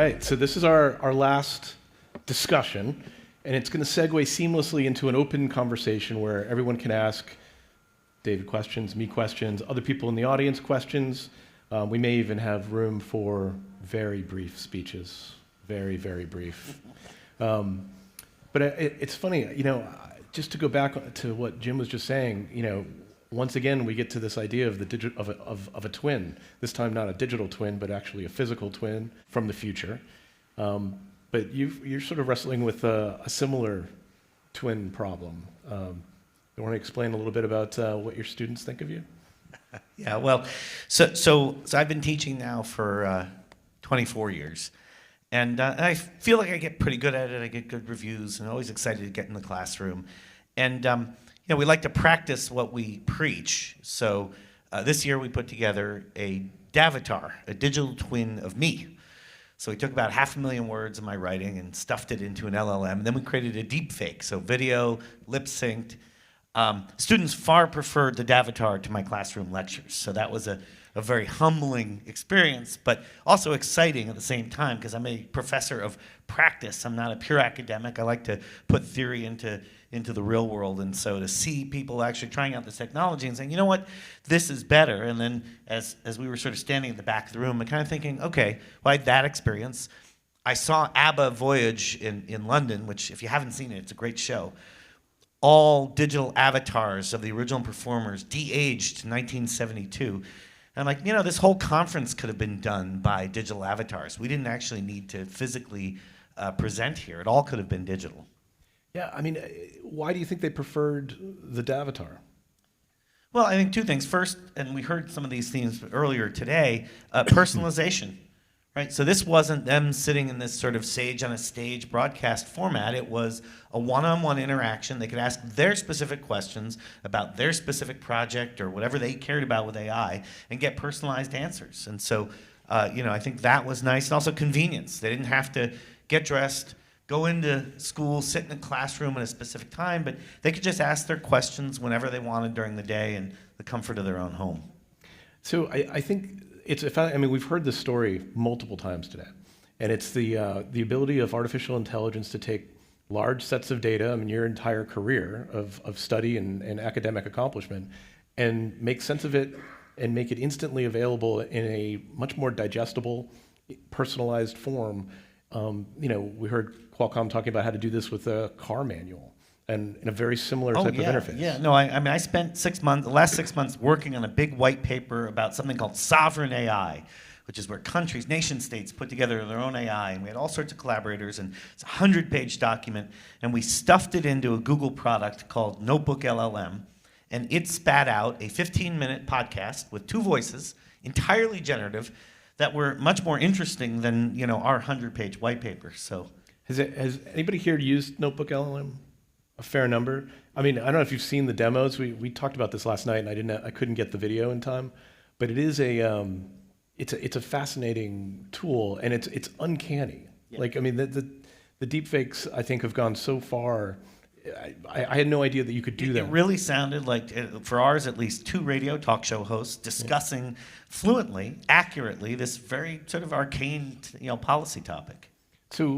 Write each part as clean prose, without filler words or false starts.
right, so this is our last discussion, and it's going to segue seamlessly into an open conversation where everyone can ask David questions, me questions, other people in the audience questions. We may even have room for very brief speeches, very, very brief. But it's funny, just to go back to what Jim was just saying, once again, we get to this idea of of a twin. This time, not a digital twin, but actually a physical twin from the future. But you're sort of wrestling with a similar twin problem. You want to explain a little bit about what your students think of you? Yeah, well, so I've been teaching now for 24 years, and I feel like I get pretty good at it. I get good reviews, and I'm always excited to get in the classroom. And we like to practice what we preach. So this year we put together a Davatar, a digital twin of me. So we took about 500,000 words of my writing and stuffed it into an LLM. And then we created a deep fake, so video, lip synced. Students far preferred the Davatar to my classroom lectures. So that was a very humbling experience, but also exciting at the same time because I'm a professor of practice. I'm not a pure academic. I like to put theory into the real world. And so to see people actually trying out this technology and saying, you know what, this is better. And then as we were sort of standing at the back of the room and kind of thinking, okay, well, I had that experience. I saw ABBA Voyage in London, which if you haven't seen it, it's a great show. All digital avatars of the original performers de-aged in 1972. And I'm like, this whole conference could have been done by digital avatars. We didn't actually need to physically present here. It all could have been digital. Yeah, I mean, why do you think they preferred the Davatar? Well, I think two things. First, and we heard some of these themes earlier today, personalization. Right, so this wasn't them sitting in this sort of sage on a stage broadcast format. It was a one-on-one interaction. They could ask their specific questions about their specific project or whatever they cared about with AI and get personalized answers. And so, I think that was nice. And also convenience. They didn't have to get dressed, go into school, sit in a classroom at a specific time, but they could just ask their questions whenever they wanted during the day in the comfort of their own home. So I think we've heard this story multiple times today, and it's the ability of artificial intelligence to take large sets of data, your entire career of study and academic accomplishment, and make sense of it and make it instantly available in a much more digestible, personalized form. We heard Qualcomm talking about how to do this with a car manual and in a very similar type of interface. Yeah, no, I spent the last 6 months working on a big white paper about something called sovereign AI, which is where countries, nation states put together their own AI, and we had all sorts of collaborators, and it's a 100-page document, and we stuffed it into a Google product called Notebook LLM, and it spat out a 15-minute podcast with 2 voices, entirely generative, that were much more interesting than our 100-page white paper. So, has anybody here used Notebook LLM? A fair number. I don't know if you've seen the demos. We talked about this last night, and I couldn't get the video in time, but it is it's a fascinating tool, and it's uncanny. Yeah. The deepfakes I think have gone so far. I had no idea that you could do that. It really sounded like, for ours at least, 2 radio talk show hosts discussing fluently, accurately, this very sort of arcane, policy topic. So,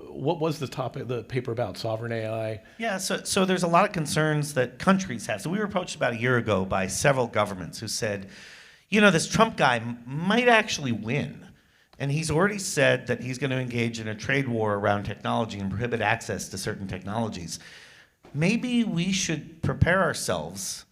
what was the paper about? Sovereign AI? Yeah, so there's a lot of concerns that countries have. So we were approached about a year ago by several governments who said, this Trump guy might actually win. And he's already said that he's going to engage in a trade war around technology and prohibit access to certain technologies. Maybe we should prepare ourselves.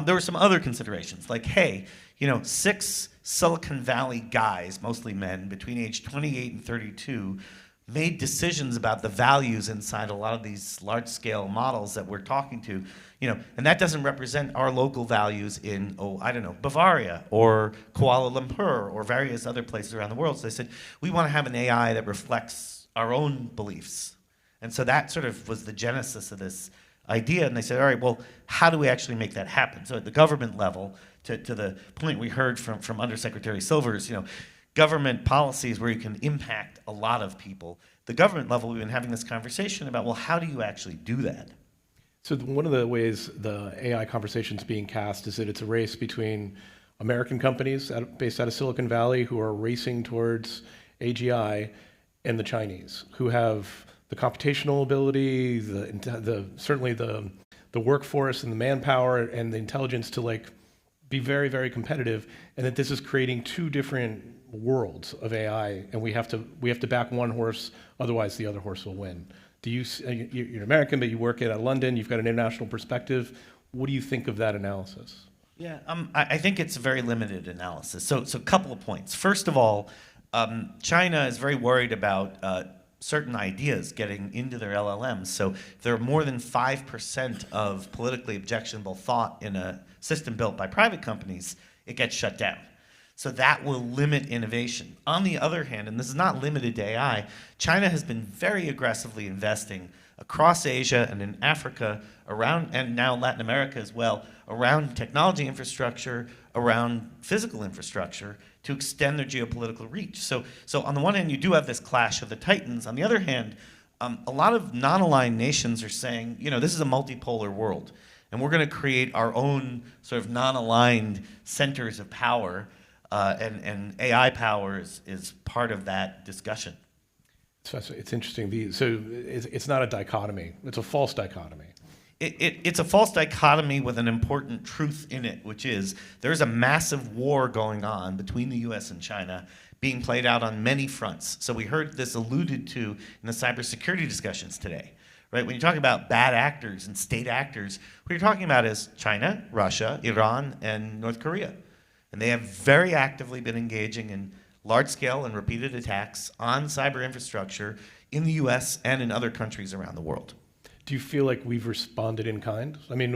There were some other considerations, like, hey, 6 Silicon Valley guys, mostly men, between age 28 and 32, made decisions about the values inside a lot of these large-scale models that we're talking to, and that doesn't represent our local values in, Bavaria or Kuala Lumpur or various other places around the world. So they said, we want to have an AI that reflects our own beliefs. And so that sort of was the genesis of this idea, and they said, all right, well, how do we actually make that happen? So at the government level, to the point we heard from Undersecretary Silvers, government policies where you can impact a lot of people. The government level, we've been having this conversation about, well, how do you actually do that? So one of the ways the AI conversation is being cast is that it's a race between American companies based out of Silicon Valley who are racing towards AGI, and the Chinese, who have the computational ability, certainly the workforce and the manpower and the intelligence to like be very, very competitive, and that this is creating two different worlds of AI, and we have to back one horse, otherwise the other horse will win. You're an American, but you work at London. You've got an international perspective. What do you think of that analysis? Yeah, I think it's a very limited analysis. So a couple of points. First of all, China is very worried about certain ideas getting into their LLMs. So if there are more than 5% of politically objectionable thought in a system built by private companies, it gets shut down. So that will limit innovation. On the other hand, and this is not limited to AI, China has been very aggressively investing across Asia and in Africa, around, and now Latin America as well, around technology infrastructure, around physical infrastructure to extend their geopolitical reach. So on the one hand, you do have this clash of the titans. On the other hand, a lot of non-aligned nations are saying, this is a multipolar world, and we're going to create our own sort of non-aligned centers of power, and AI power is part of that discussion. So it's interesting. So it's not a dichotomy. It's a false dichotomy. It's a false dichotomy with an important truth in it, which is there's a massive war going on between the US and China being played out on many fronts. So we heard this alluded to in the cybersecurity discussions today, right? When you talk about bad actors and state actors, what you're talking about is China, Russia, Iran, and North Korea. And they have very actively been engaging in large-scale and repeated attacks on cyber infrastructure in the US and in other countries around the world. Do you feel like we've responded in kind? I mean,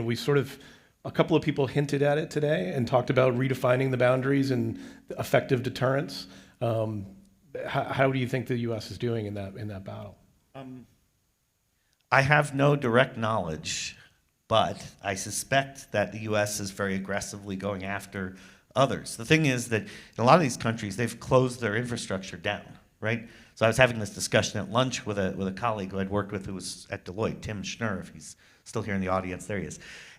a couple of people hinted at it today and talked about redefining the boundaries and effective deterrence. How do you think the US is doing in that battle? I have no direct knowledge, but I suspect that the US is very aggressively going after others. The thing is that in a lot of these countries, they've closed their infrastructure down, right? So I was having this discussion at lunch with a colleague who I'd worked with who was at Deloitte, Tim Shrier, if he's still here in the audience, there he is.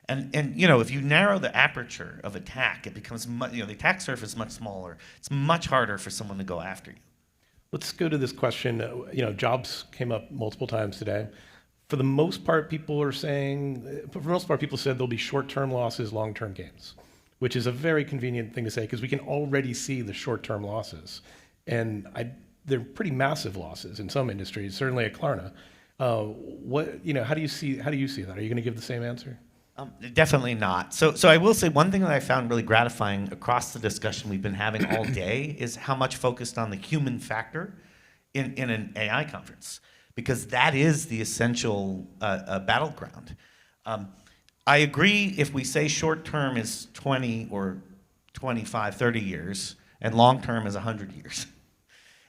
And if you narrow the aperture of attack, it becomes the attack surface is much smaller. It's much harder for someone to go after you. Let's go to this question. Jobs came up multiple times today. For the most part, people said there'll be short-term losses, long-term gains, which is a very convenient thing to say because we can already see the short-term losses. And they're pretty massive losses in some industries, certainly at Klarna. How do you see that? Are you going to give the same answer? Definitely not. So I will say one thing that I found really gratifying across the discussion we've been having all day is how much focused on the human factor in an AI conference, because that is the essential battleground. I agree if we say short term is 20 or 25, 30 years, and long term is 100 years.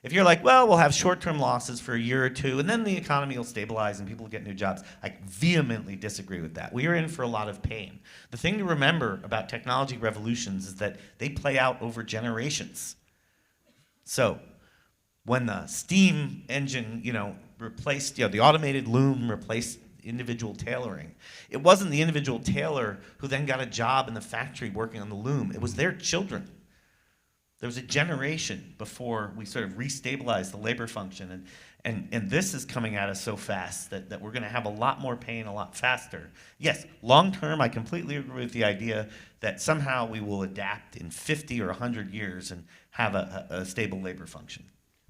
If you're like, well, we'll have short-term losses for a year or two, and then the economy will stabilize and people will get new jobs, I vehemently disagree with that. We are in for a lot of pain. The thing to remember about technology revolutions is that they play out over generations. So when the steam engine, replaced, the automated loom replaced individual tailoring, it wasn't the individual tailor who then got a job in the factory working on the loom. It was their children. There was a generation before we sort of restabilized the labor function, and this is coming at us so fast that we're going to have a lot more pain a lot faster. Yes, long term, I completely agree with the idea that somehow we will adapt in 50 or 100 years and have a stable labor function.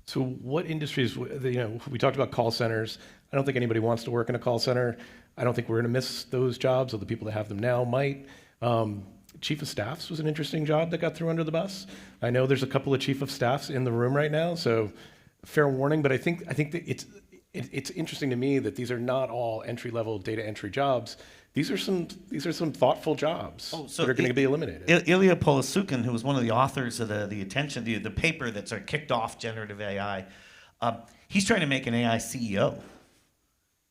So what industries, we talked about call centers. I don't think anybody wants to work in a call center. I don't think we're going to miss those jobs, or the people that have them now might. Chief of staffs was an interesting job that got thrown under the bus. I know there's a couple of chief of staffs in the room right now, so fair warning. But I think that it's interesting to me that these are not all entry-level data entry jobs. These are some thoughtful jobs that are going to be eliminated. Ilya Polosukhin, who was one of the authors of the paper that sort of kicked off generative AI, he's trying to make an AI CEO.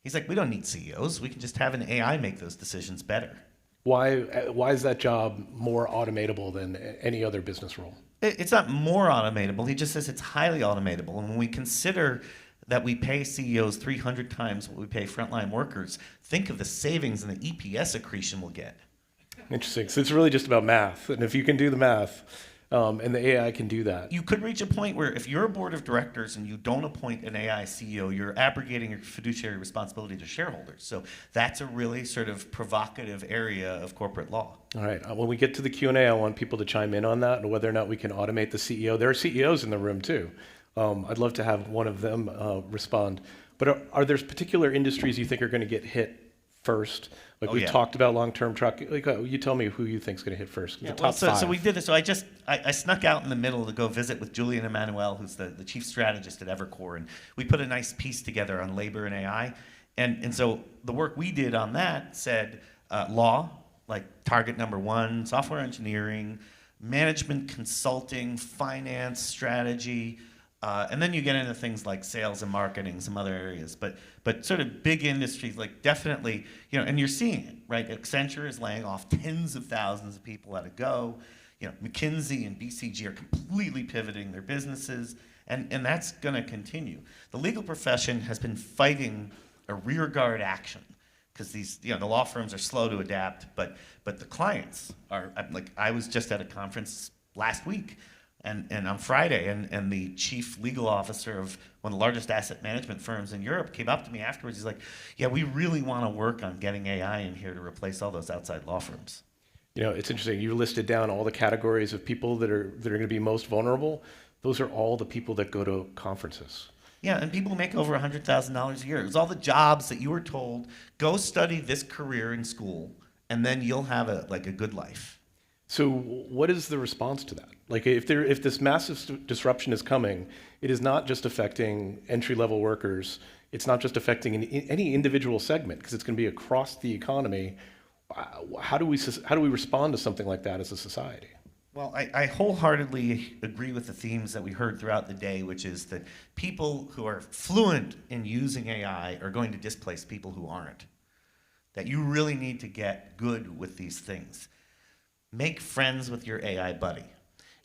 He's like, we don't need CEOs. We can just have an AI make those decisions better. Why is that job more automatable than any other business role? It's not more automatable. He just says it's highly automatable. And when we consider that we pay CEOs 300 times what we pay frontline workers, think of the savings and the EPS accretion we'll get. Interesting. So it's really just about math. And if you can do the math, and the AI can do that. You could reach a point where if you're a board of directors and you don't appoint an AI CEO, you're abrogating your fiduciary responsibility to shareholders. So that's a really sort of provocative area of corporate law. All right. When we get to the Q&A, I want people to chime in on that and whether or not we can automate the CEO. There are CEOs in the room too. I'd love to have one of them respond. But are there particular industries you think are going to get hit first? Like we talked about long-term truck. Like, you tell me who you think is going to hit first. Yeah, the top five. So we did this. So I snuck out in the middle to go visit with Julian Emanuel, who's the chief strategist at Evercore, and we put a nice piece together on labor and AI. And so the work we did on that said law, like target number one, software engineering, management consulting, finance, strategy, and then you get into things like sales and marketing, some other areas. But sort of big industries, like definitely, and you're seeing it, right? Accenture is laying off tens of thousands of people at a go. McKinsey and BCG are completely pivoting their businesses, and that's going to continue. The legal profession has been fighting a rearguard action because these, the law firms are slow to adapt, but the clients are, like, I was just at a conference last week, and on Friday, and the chief legal officer of one of the largest asset management firms in Europe came up to me afterwards. He's like, yeah, we really want to work on getting AI in here to replace all those outside law firms. It's interesting. You listed down all the categories of people that are going to be most vulnerable. Those are all the people that go to conferences. Yeah, and people who make over $100,000 a year. It's all the jobs that you were told, go study this career in school, and then you'll have a good life. So what is the response to that? Like, if this massive disruption is coming, it is not just affecting entry-level workers. It's not just affecting any individual segment, because it's going to be across the economy. How do we respond to something like that as a society? Well, I wholeheartedly agree with the themes that we heard throughout the day, which is that people who are fluent in using AI are going to displace people who aren't. That you really need to get good with these things. Make friends with your AI buddy.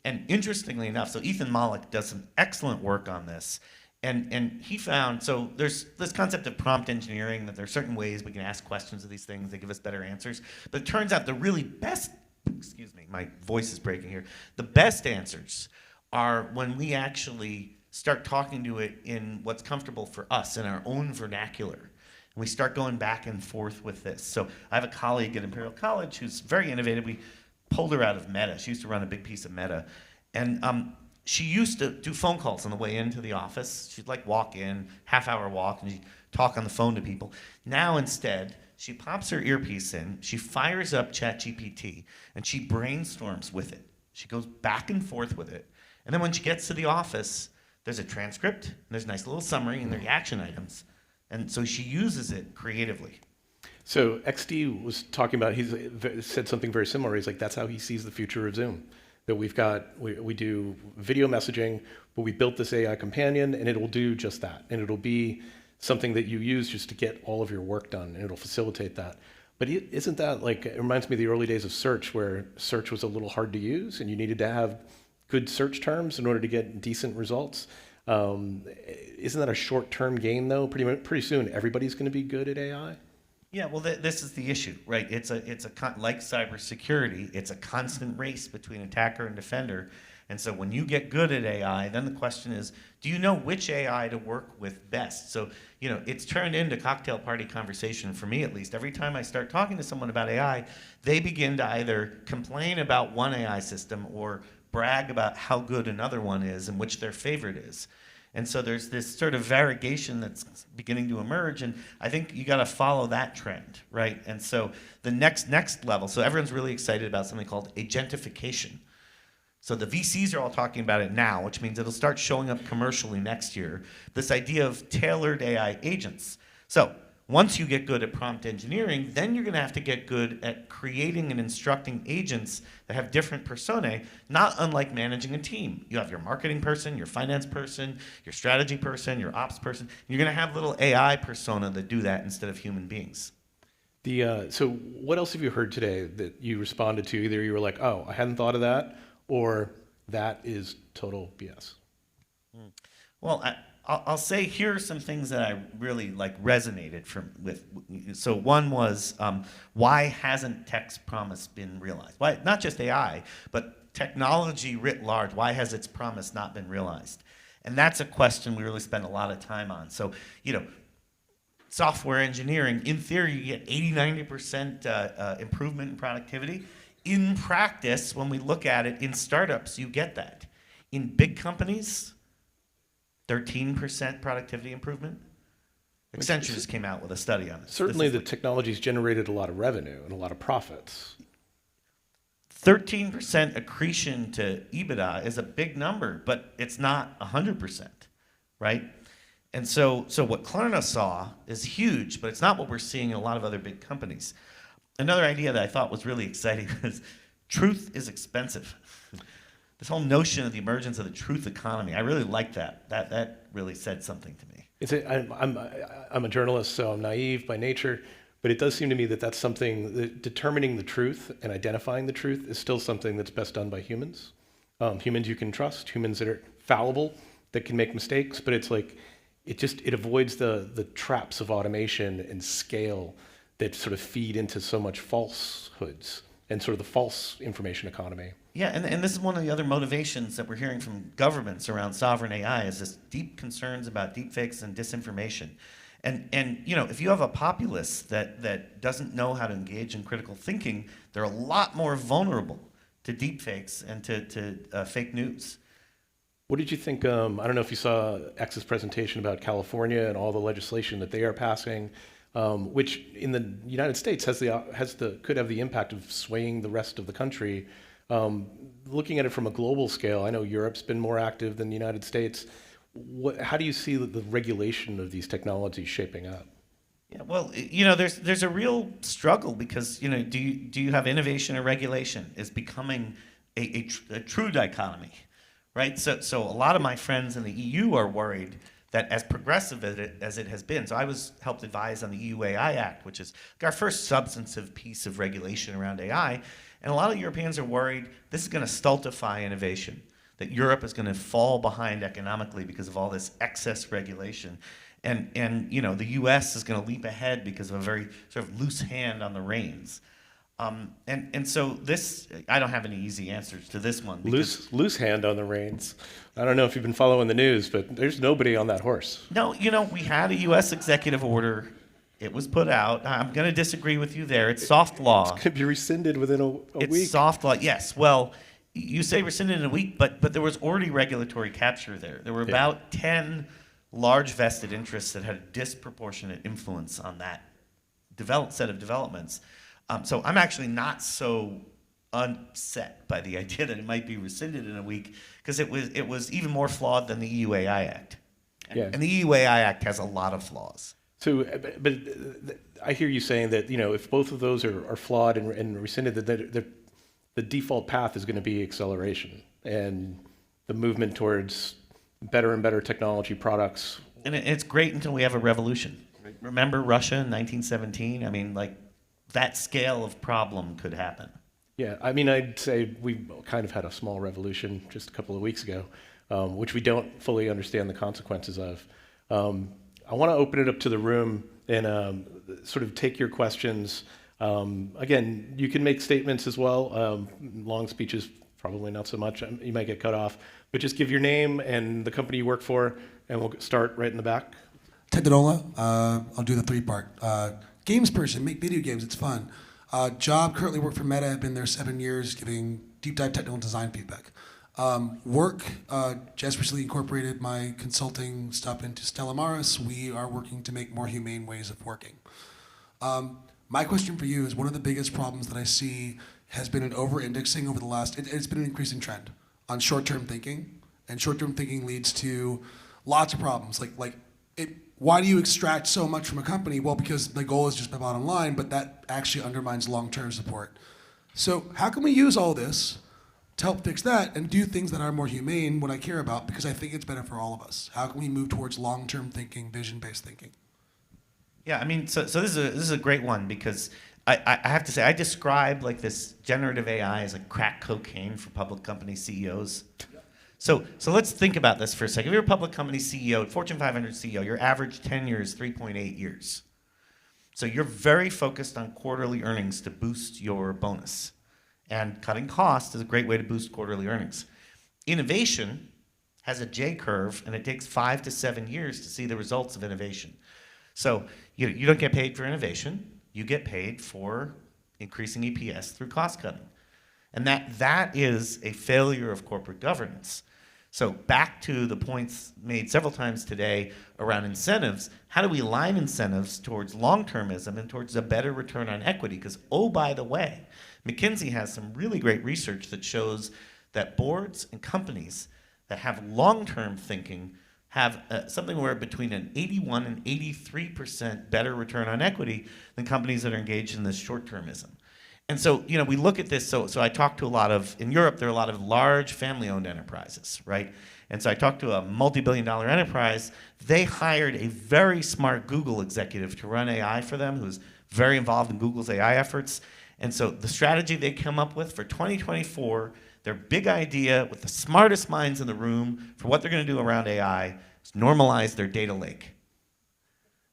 And interestingly enough, so Ethan Mollick does some excellent work on this. And he found, so there's this concept of prompt engineering, that there are certain ways we can ask questions of these things, they give us better answers. But it turns out the really best, excuse me, my voice is breaking here. The best answers are when we actually start talking to it in what's comfortable for us, in our own vernacular. And we start going back and forth with this. So I have a colleague at Imperial College who's very innovative. We pulled her out of Meta. She used to run a big piece of Meta. And she used to do phone calls on the way into the office. She'd walk in, half-hour walk, and she'd talk on the phone to people. Now instead, she pops her earpiece in, she fires up ChatGPT, and she brainstorms with it. She goes back and forth with it. And then when she gets to the office, there's a transcript, and there's a nice little summary, and there are action items. And so she uses it creatively. So XD was talking about, he said something very similar. He's like, that's how he sees the future of Zoom. That we do video messaging, but we built this AI companion, and it will do just that. And it'll be something that you use just to get all of your work done, and it'll facilitate that. But isn't that it reminds me of the early days of search, where search was a little hard to use, and you needed to have good search terms in order to get decent results. Isn't that a short-term gain, though? Pretty soon, everybody's going to be good at AI? Yeah, well, this is the issue, right? It's like cybersecurity, it's a constant race between attacker and defender. And so when you get good at AI, then the question is, do you know which AI to work with best? So, it's turned into cocktail party conversation, for me at least. Every time I start talking to someone about AI, they begin to either complain about one AI system or brag about how good another one is and which their favorite is. And so there's this sort of variegation that's beginning to emerge, and I think you got to follow that trend, right? And so the next level, so everyone's really excited about something called agentification. So the VCs are all talking about it now, which means it'll start showing up commercially next year, this idea of tailored AI agents. So once you get good at prompt engineering, then you're going to have to get good at creating and instructing agents that have different personae, not unlike managing a team. You have your marketing person, your finance person, your strategy person, your ops person. You're going to have little AI persona that do that instead of human beings. So what else have you heard today that you responded to? Either you were like, oh, I hadn't thought of that, or that is total BS. Well, I'll say here are some things that I really resonated with. So one was, why hasn't tech's promise been realized? Why, not just AI, but technology writ large, why has its promise not been realized? And that's a question we really spend a lot of time on. So, software engineering, in theory, you get 80-90% improvement in productivity. In practice, when we look at it in startups, you get that. In big companies, 13% productivity improvement. Accenture just came out with a study on it. Certainly the technology's generated a lot of revenue and a lot of profits. 13% accretion to EBITDA is a big number, but it's not 100%, right? And so what Klarna saw is huge, but it's not what we're seeing in a lot of other big companies. Another idea that I thought was really exciting was truth is expensive. This whole notion of the emergence of the truth economy, I really like that. That really said something to me. I'm a journalist, so I'm naive by nature, but it does seem to me that that's something, that determining the truth and identifying the truth is still something that's best done by humans. Humans you can trust, humans that are fallible, that can make mistakes, but it's like, it avoids the traps of automation and scale that sort of feed into so much falsehoods and sort of the false information economy. Yeah, and this is one of the other motivations that we're hearing from governments around sovereign AI is this deep concerns about deepfakes and disinformation. And if you have a populace that doesn't know how to engage in critical thinking, they're a lot more vulnerable to deepfakes and to fake news. What did you think? I don't know if you saw X's presentation about California and all the legislation that they are passing, which in the United States could have the impact of swaying the rest of the country. Looking at it from a global scale, I know Europe's been more active than the United States. How do you see the regulation of these technologies shaping up? Yeah, well, there's a real struggle because do you have innovation or regulation? Is becoming a true dichotomy, right? So a lot of my friends in the EU are worried that as progressive as it has been. So I helped advise on the EU AI Act, which is our first substantive piece of regulation around AI. And a lot of Europeans are worried this is going to stultify innovation, that Europe is going to fall behind economically because of all this excess regulation. And the US is going to leap ahead because of a very sort of loose hand on the reins. And so this, I don't have any easy answers to this one. Loose hand on the reins. I don't know if you've been following the news, but there's nobody on that horse. No, we had a US executive order. It was put out. I'm going to disagree with you there. It's soft law. It's going to be rescinded within a week. It's soft law, yes. Well, you say rescinded in a week, but there was already regulatory capture there. There were about 10 large vested interests that had a disproportionate influence on that set of developments. So I'm actually not so upset by the idea that it might be rescinded in a week because it was even more flawed than the EU AI Act. And the EU AI Act has a lot of flaws. So, but I hear you saying that if both of those are flawed and rescinded, that the default path is going to be acceleration and the movement towards better and better technology products. And it's great until we have a revolution. Remember Russia in 1917? I mean, that scale of problem could happen. Yeah, I mean, I'd say we kind of had a small revolution just a couple of weeks ago, which we don't fully understand the consequences of. I want to open it up to the room and sort of take your questions. Again, you can make statements as well. Long speeches, probably not so much. You might get cut off. But just give your name and the company you work for, and we'll start right in the back. Ted Donola. I'll do the three-part. Games person, make video games, it's fun. Job, currently work for Meta, I've been there 7 years giving deep dive technical design feedback. Work, just recently incorporated my consulting stuff into Stella Maris. We are working to make more humane ways of working. My question for you is one of the biggest problems that I see has been an over-indexing over the last, it's been an increasing trend on short-term thinking. And short-term thinking leads to lots of problems. Why do you extract so much from a company? Well, because the goal is just my bottom line, but that actually undermines long-term support. So how can we use all this to help fix that and do things that are more humane, what I care about, because I think it's better for all of us? How can we move towards long-term thinking, vision-based thinking? Yeah, I mean, so this is a great one because I have to say I describe this generative AI as crack cocaine for public company CEOs. So let's think about this for a second. If you're a public company CEO, Fortune 500 CEO, your average tenure is 3.8 years. So you're very focused on quarterly earnings to boost your bonus. And cutting costs is a great way to boost quarterly earnings. Innovation has a J curve, and it takes 5 to 7 years to see the results of innovation. So you don't get paid for innovation. You get paid for increasing EPS through cost cutting. And that is a failure of corporate governance. So back to the points made several times today around incentives, how do we align incentives towards long-termism and towards a better return on equity? Because, oh, by the way, McKinsey has some really great research that shows that boards and companies that have long-term thinking have something where between an 81 and 83% better return on equity than companies that are engaged in this short-termism. And so, we look at this, so I talk to in Europe, there are a lot of large family-owned enterprises, right? And so I talked to a multi-billion-dollar enterprise. They hired a very smart Google executive to run AI for them, who's very involved in Google's AI efforts. And so the strategy they come up with for 2024, their big idea with the smartest minds in the room for what they're going to do around AI is normalize their data lake.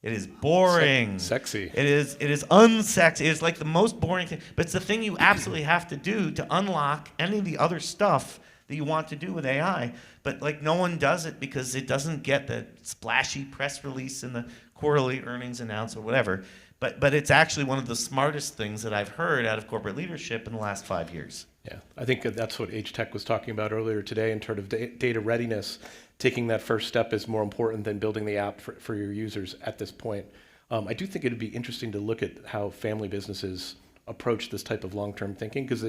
It is boring. Sexy. It is unsexy. It's like the most boring thing. But it's the thing you absolutely have to do to unlock any of the other stuff that you want to do with AI. But no one does it because it doesn't get the splashy press release and the quarterly earnings announced or whatever. But it's actually one of the smartest things that I've heard out of corporate leadership in the last 5 years. Yeah, I think that's what H-Tech was talking about earlier today in terms of data readiness. Taking that first step is more important than building the app for your users at this point. I do think it would be interesting to look at how family businesses approach this type of long-term thinking, because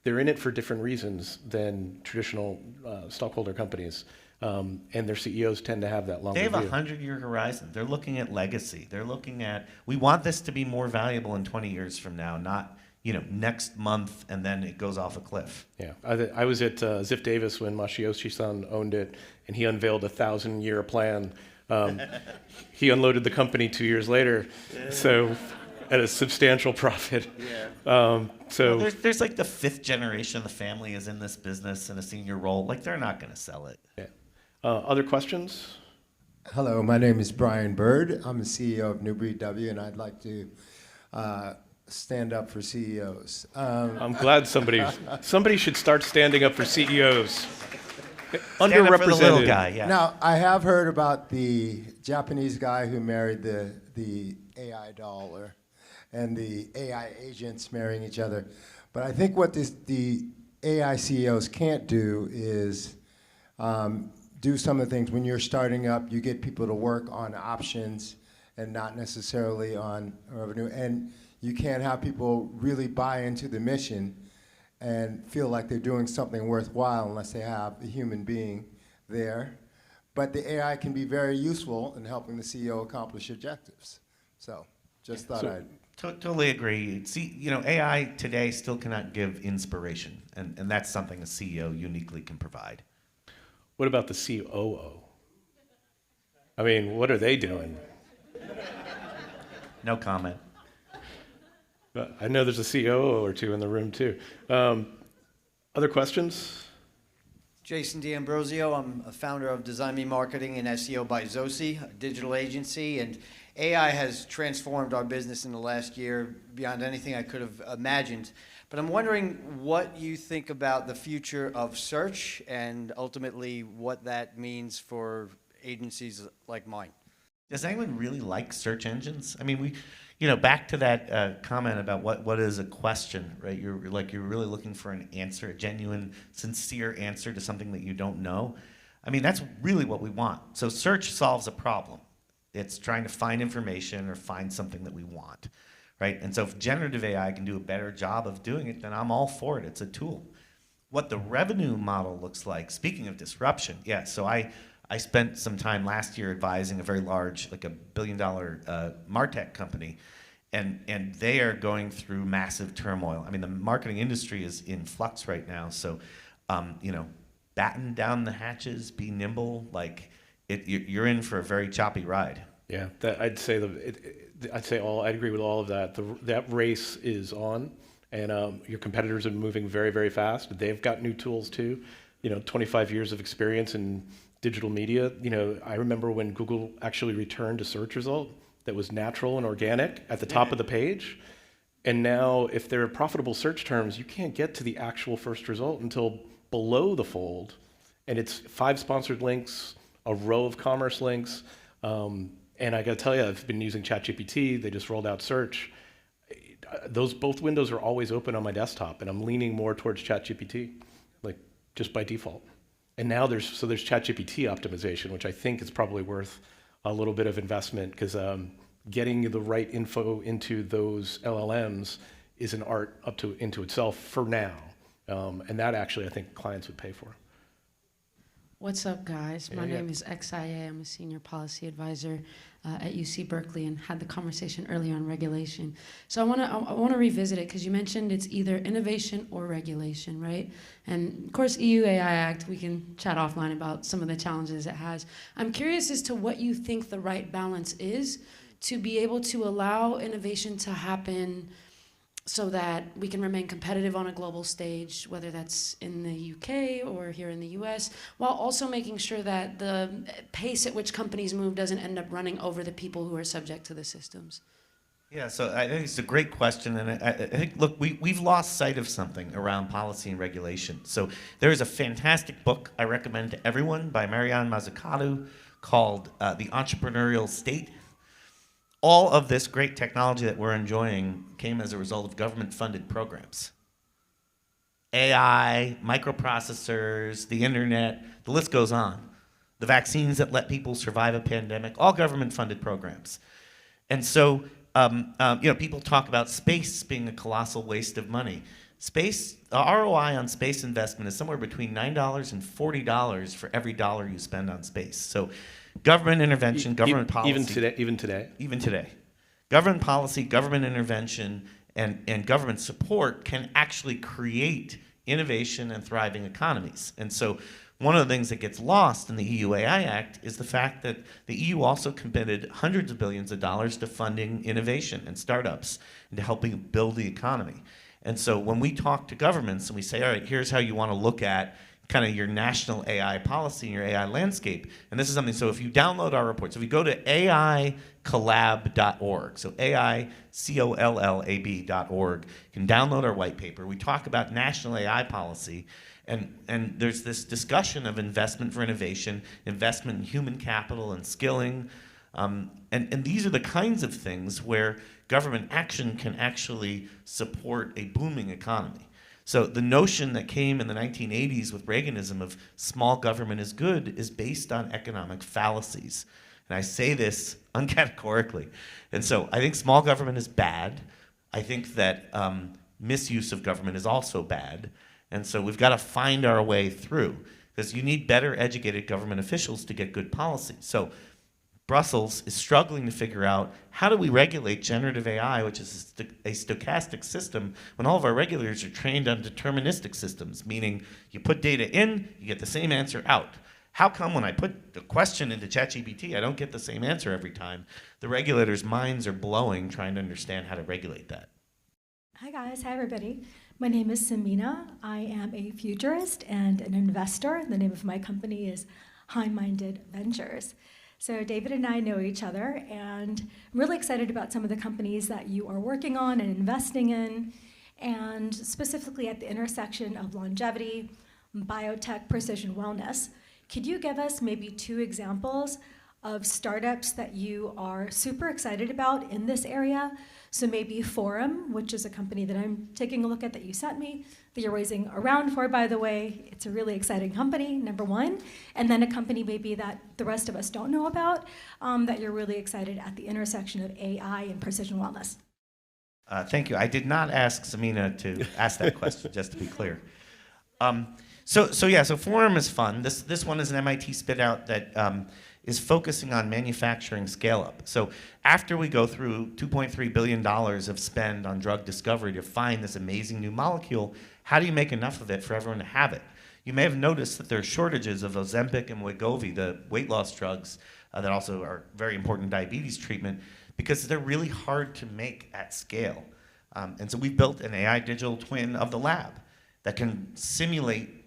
they're in it for different reasons than traditional stockholder companies. And their CEOs tend to have that longer view. They have a 100-year horizon. They're looking at legacy. They're looking at, we want this to be more valuable in 20 years from now, not next month and then it goes off a cliff. Yeah, I was at Ziff Davis when Masayoshi-san owned it, and he unveiled a 1,000-year plan. He unloaded the company 2 years later, so at a substantial profit. Yeah. There's the fifth generation of the family is in this business in a senior role. They're not going to sell it. Yeah. Other questions? Hello, my name is Brian Bird. I'm the CEO of New Breed W, and I'd like to stand up for CEOs. I'm glad somebody should start standing up for CEOs. Stand Underrepresented. up for the little guy, yeah. Now, I have heard about the Japanese guy who married the AI doll and the AI agents marrying each other. But I think what the AI CEOs can't do is do some of the things. When you're starting up, you get people to work on options and not necessarily on revenue. And you can't have people really buy into the mission and feel like they're doing something worthwhile unless they have a human being there. But the AI can be very useful in helping the CEO accomplish objectives. So just thought I'd... Totally agree. See, AI today still cannot give inspiration, and that's something a CEO uniquely can provide. What about the COO? I mean, what are they doing? No comment. But I know there's a COO or two in the room too. Other questions? Jason D'Ambrosio, I'm a founder of Design Me Marketing and SEO by Zosi, a digital agency, and AI has transformed our business in the last year beyond anything I could have imagined. But I'm wondering what you think about the future of search and ultimately what that means for agencies like mine. Does anyone really like search engines? I mean, back to that comment about what is a question, right? You're really looking for an answer, a genuine, sincere answer to something that you don't know. I mean, that's really what we want. So search solves a problem. It's trying to find information or find something that we want, right? And so if generative AI can do a better job of doing it, then I'm all for it. It's a tool. What the revenue model looks like, speaking of disruption, yeah, so I spent some time last year advising a very large, $1 billion MarTech company, and they are going through massive turmoil. I mean, the marketing industry is in flux right now, so, batten down the hatches, be nimble, you're in for a very choppy ride. Yeah, I'd agree with all of that. That race is on, and your competitors are moving very, very fast. They've got new tools too. 25 years of experience in digital media. I remember when Google actually returned a search result that was natural and organic at the top of the page. And now, if there are profitable search terms, you can't get to the actual first result until below the fold. And it's 5 sponsored links, a row of commerce links. And I got to tell you, I've been using ChatGPT. They just rolled out search. Those both windows are always open on my desktop, and I'm leaning more towards ChatGPT, like just by default. And now there's ChatGPT optimization, which I think is probably worth a little bit of investment, because getting the right info into those LLMs is an art into itself for now. And that actually I think clients would pay for. What's up, guys? My name is XIA. I'm a senior policy advisor at UC Berkeley, and had the conversation earlier on regulation. So I want to revisit it, because you mentioned it's either innovation or regulation, right? And of course, EU AI Act, we can chat offline about some of the challenges it has. I'm curious as to what you think the right balance is to be able to allow innovation to happen so that we can remain competitive on a global stage, whether that's in the UK or here in the US, while also making sure that the pace at which companies move doesn't end up running over the people who are subject to the systems. Yeah, so I think it's a great question, and I think, look, we've lost sight of something around policy and regulation. So there is a fantastic book I recommend to everyone by Marianne Mazzucato called The Entrepreneurial State. All of this great technology that we're enjoying came as a result of government-funded programs. AI, microprocessors, the internet, the list goes on. The vaccines that let people survive a pandemic, all government-funded programs. And so, people talk about space being a colossal waste of money. Space, the ROI on space investment is somewhere between $9 and $40 for every dollar you spend on space. So government intervention, government policy. Even today. Government policy, government intervention, and government support can actually create innovation and thriving economies. And so one of the things that gets lost in the EU AI Act is the fact that the EU also committed hundreds of billions of dollars to funding innovation and startups and to helping build the economy. And so when we talk to governments and we say, all right, here's how you want to look at kind of your national AI policy and your AI landscape. And this is something, so if you download our reports, if you go to aicollab.org, so AICOLLAB.org, you can download our white paper. We talk about national AI policy, and there's this discussion of investment for innovation, investment in human capital and skilling, and these are the kinds of things where government action can actually support a booming economy. So the notion that came in the 1980s with Reaganism of small government is good is based on economic fallacies. And I say this uncategorically. And so I think small government is bad. I think that misuse of government is also bad. And so we've got to find our way through, because you need better educated government officials to get good policy. So Brussels is struggling to figure out, how do we regulate generative AI, which is a stochastic system, when all of our regulators are trained on deterministic systems, meaning you put data in, you get the same answer out. How come when I put the question into ChatGPT, I don't get the same answer every time? The regulators' minds are blowing trying to understand how to regulate that. Hi guys, hi everybody. My name is Samina. I am a futurist and an investor. The name of my company is High Minded Ventures. So David and I know each other, and I'm really excited about some of the companies that you are working on and investing in, and specifically at the intersection of longevity, biotech, precision wellness. Could you give us maybe 2 examples of startups that you are super excited about in this area? So maybe Forum, which is a company that I'm taking a look at that you sent me, that you're raising around for, by the way. It's a really exciting company, number 1. And then a company maybe that the rest of us don't know about, that you're really excited at the intersection of AI and precision wellness. Thank you. I did not ask Samina to ask that question, just to be clear. So Forum is fun. This one is an MIT spit out that is focusing on manufacturing scale-up. So after we go through $2.3 billion of spend on drug discovery to find this amazing new molecule, how do you make enough of it for everyone to have it? You may have noticed that there are shortages of Ozempic and Wegovy, the weight loss drugs that also are very important in diabetes treatment, because they're really hard to make at scale. And so we built an AI digital twin of the lab that can simulate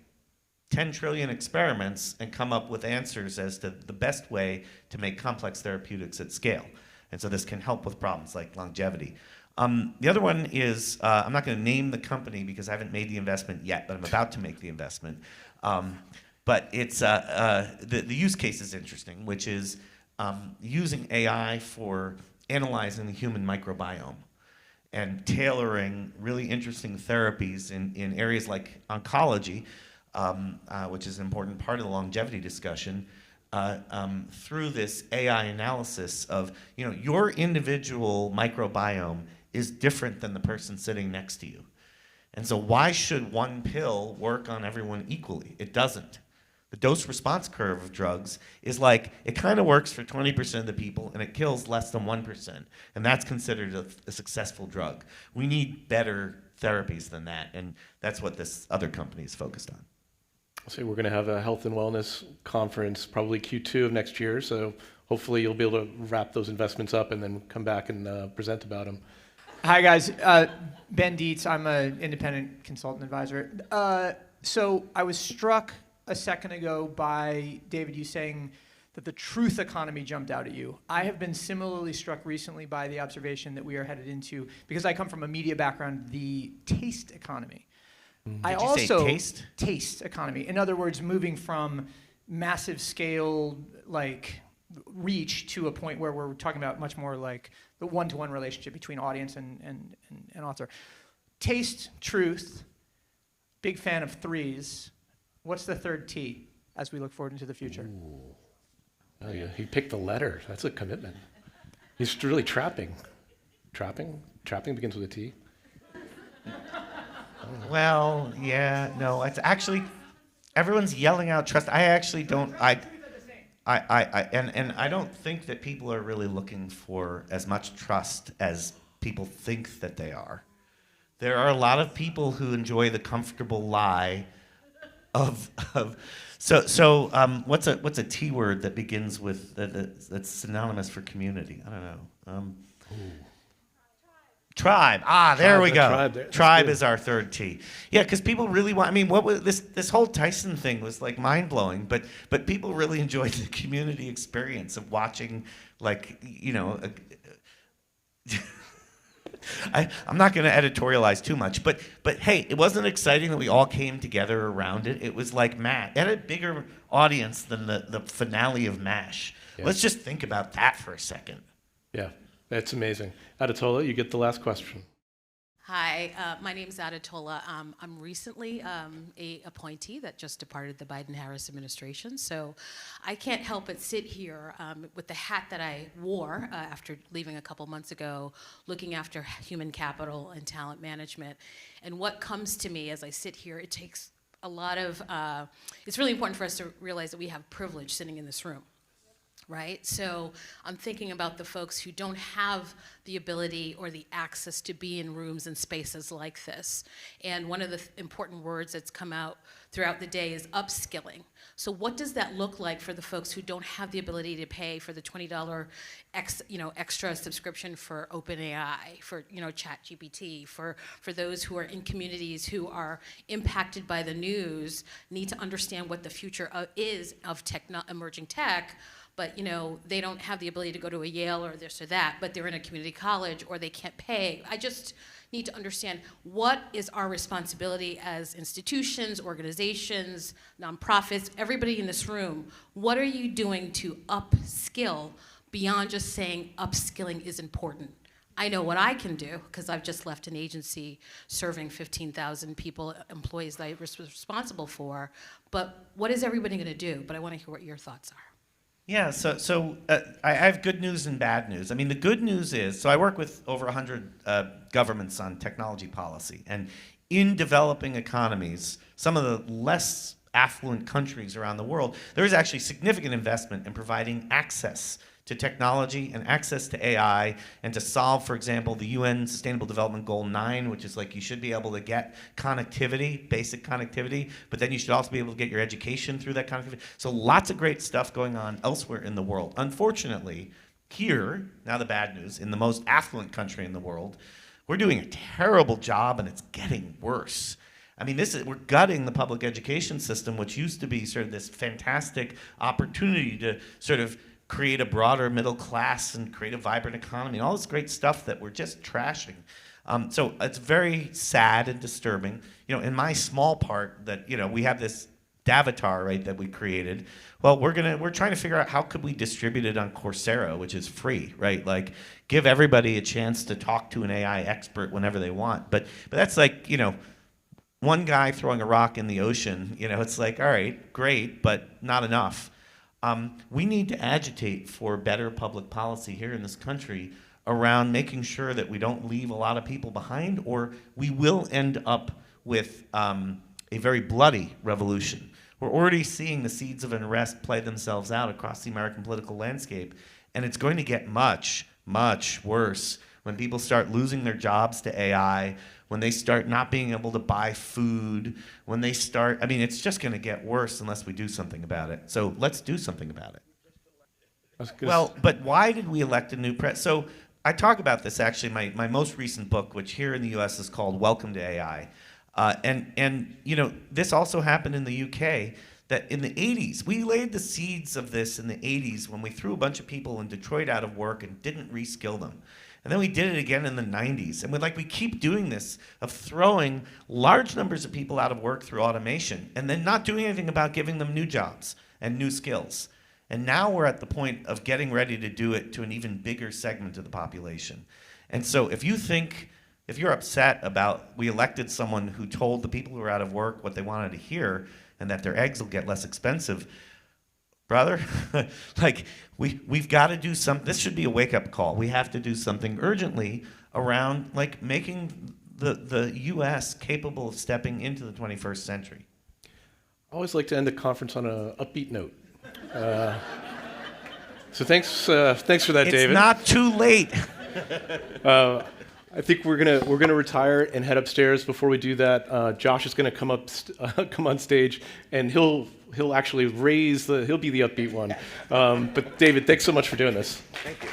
10 trillion experiments and come up with answers as to the best way to make complex therapeutics at scale. And so this can help with problems like longevity. The other one is, I'm not going to name the company because I haven't made the investment yet, but I'm about to make the investment. But it's the use case is interesting, which is using AI for analyzing the human microbiome and tailoring really interesting therapies in areas like oncology, which is an important part of the longevity discussion, through this AI analysis of, your individual microbiome is different than the person sitting next to you. And so why should one pill work on everyone equally? It doesn't. The dose response curve of drugs is like, it kind of works for 20% of the people and it kills less than 1%. And that's considered a successful drug. We need better therapies than that. And that's what this other company is focused on. So we're going to have a health and wellness conference probably Q2 of next year. So hopefully you'll be able to wrap those investments up and then come back and present about them. Hi, guys. Ben Dietz. I'm an independent consultant advisor. So I was struck a second ago by, David, you saying that the truth economy jumped out at you. I have been similarly struck recently by the observation that we are headed into, because I come from a media background, the taste economy. Did you say taste? Taste economy. In other words, moving from massive scale, like, reach to a point where we're talking about much more like the one-to-one relationship between audience and author. Taste, truth, big fan of threes. What's the third T as we look forward into the future? Ooh. Oh, yeah. He picked the letter. That's a commitment. He's really trapping. Trapping? Trapping begins with a T? Well, yeah, no, it's actually, everyone's yelling out trust. I actually don't, and I don't think that people are really looking for as much trust as people think that they are. There are a lot of people who enjoy the comfortable lie so what's a T word that begins with that's synonymous for community? I don't know. Tribe. There we go. Tribe is our third T. Yeah, because people really want. I mean, what was this whole Tyson thing was like mind blowing, but people really enjoyed the community experience of watching, like, I'm not going to editorialize too much, but hey, it wasn't exciting that we all came together around it. It was like MASH. It had a bigger audience than the finale of MASH. Yeah. Let's just think about that for a second. Yeah, that's amazing. Aditola, you get the last question. Hi, my name is Aditola. I'm recently a appointee that just departed the Biden-Harris administration, so I can't help but sit here with the hat that I wore after leaving a couple months ago, looking after human capital and talent management. And what comes to me as I sit here, it takes a lot of, it's really important for us to realize that we have privilege sitting in this room. Right? So I'm thinking about the folks who don't have the ability or the access to be in rooms and spaces like this. And one of the important words that's come out throughout the day is upskilling. So what does that look like for the folks who don't have the ability to pay for the $20 extra subscription for OpenAI, for ChatGPT, for those who are in communities who are impacted by the news, need to understand what the future is of emerging tech, but they don't have the ability to go to a Yale or this or that, but they're in a community college or they can't pay. I just need to understand what is our responsibility as institutions, organizations, nonprofits, everybody in this room. What are you doing to upskill beyond just saying upskilling is important? I know what I can do because I've just left an agency serving 15,000 people, employees that I was responsible for, but what is everybody going to do? But I want to hear what your thoughts are. Yeah, so I have good news and bad news. I mean, the good news is, so I work with over 100 governments on technology policy, and in developing economies, some of the less affluent countries around the world, there is actually significant investment in providing access to technology and access to AI, and to solve, for example, the UN Sustainable Development Goal 9, which is like you should be able to get connectivity, basic connectivity, but then you should also be able to get your education through that connectivity. So lots of great stuff going on elsewhere in the world. Unfortunately, here, now the bad news, in the most affluent country in the world, we're doing a terrible job and it's getting worse. I mean, we're gutting the public education system, which used to be sort of this fantastic opportunity to sort of create a broader middle class and create a vibrant economy, and all this great stuff that we're just trashing. So it's very sad and disturbing. You know, in my small part that, you know, we have this Davatar, right, that we created. Well, we're trying to figure out how could we distribute it on Coursera, which is free, right? Like, give everybody a chance to talk to an AI expert whenever they want. But that's like, you know, one guy throwing a rock in the ocean. You know, it's like, all right, great, but not enough. We need to agitate for better public policy here in this country around making sure that we don't leave a lot of people behind, or we will end up with a very bloody revolution. We're already seeing the seeds of unrest play themselves out across the American political landscape, and it's going to get much, much worse when people start losing their jobs to AI, when they start not being able to buy food, when they start, I mean, it's just going to get worse unless we do something about it. So let's do something about it. Well, but why did we elect a new president? So I talk about this actually, my most recent book, which here in the US is called Welcome to AI. And you know, this also happened in the UK, that in the 80s, we laid the seeds of this in the 80s when we threw a bunch of people in Detroit out of work and didn't reskill them. And then we did it again in the 90s. And we keep doing this of throwing large numbers of people out of work through automation and then not doing anything about giving them new jobs and new skills. And now we're at the point of getting ready to do it to an even bigger segment of the population. And so if you're upset about we elected someone who told the people who are out of work what they wanted to hear and that their eggs will get less expensive, brother, like we've got to do something. This should be a wake-up call. We have to do something urgently around like making the U.S. capable of stepping into the 21st century. I always like to end the conference on an upbeat note. So thanks for that, David. It's not too late. I think we're gonna retire and head upstairs. Before we do that, Josh is gonna come on stage, and he'll actually he'll be the upbeat one. But David, thanks so much for doing this. Thank you.